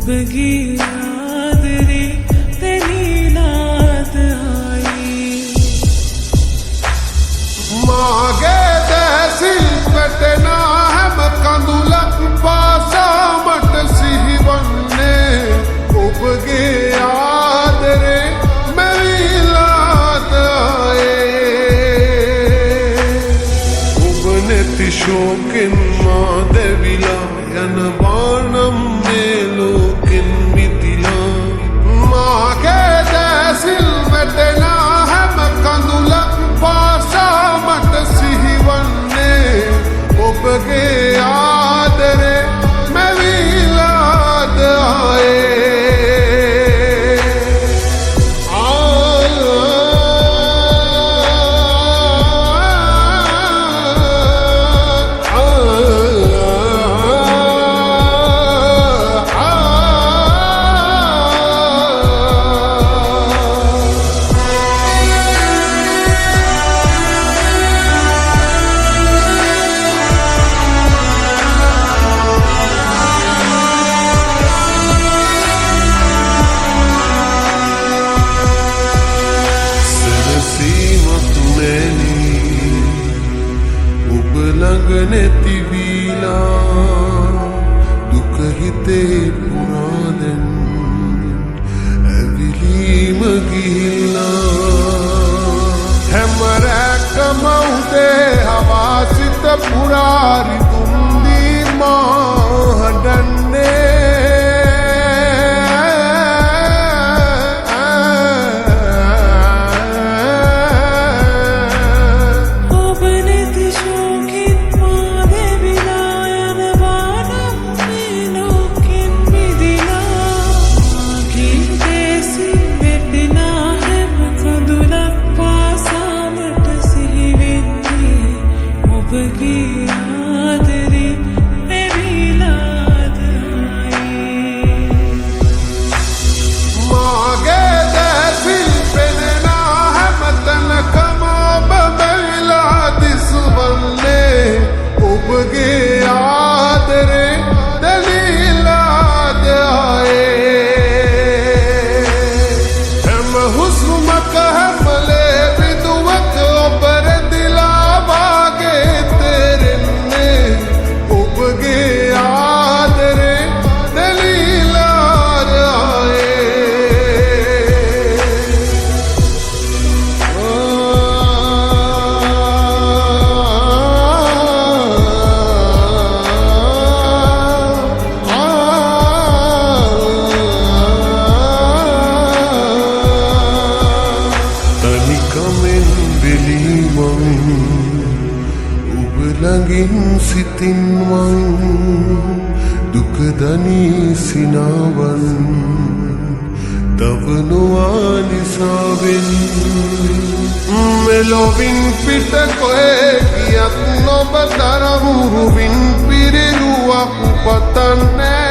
ඔබගේ ආදරේ දැනීලාද ආයේ මාගේ දැසිල් වැටෙනා හැම කඳුලක් පාසා මට සිහිවන්නේ ඔබගේ ආදරේ මැවිලාද ආයේ ඔබ නැති ශෝකෙන් මා දැවිලා යනවා නම් මේ ලෝකෙන් මිදිලා මාගේ දැසිල් වැටෙනා හැම කඳුලක් පාසා මට සිහිවන්නේ ඔබගේ ආදරේ මැවිලාද ආයේ ළඟ නැති වීලා දුක හිතේ පුරාදෙන් ඇවිලීම ගිහිල්ලා හැම රැකම උදේ හවා සිත පුරාරි දුම්දී මා හඬන්නේ ඔබගේ ආදරේ මැවිලාද ආයේ මාගේ දැසිල් පෙනෙනා හැමතැනකම ඔබ මැවිලා දිසුවන්නේ ඔබගේ ආදරේ දැනීලාද ආයේ හැම හුස්මක හැම ලේ බිඳුවක ඔබ රැඳිලා වාගේ තෙරෙන්නේ ඔබගේ ආදරේ දැනීලාද තනිකමෙන් වෙලීමන් ඔබ ළඟින් සිතින් මං දුක දනී සිනාවන් තවනවා නිසාවෙන් මෙලොවින් පිට කොහේ ගියත් නොබ තරම් රුවින් පිරිරුවක් පතන්නේ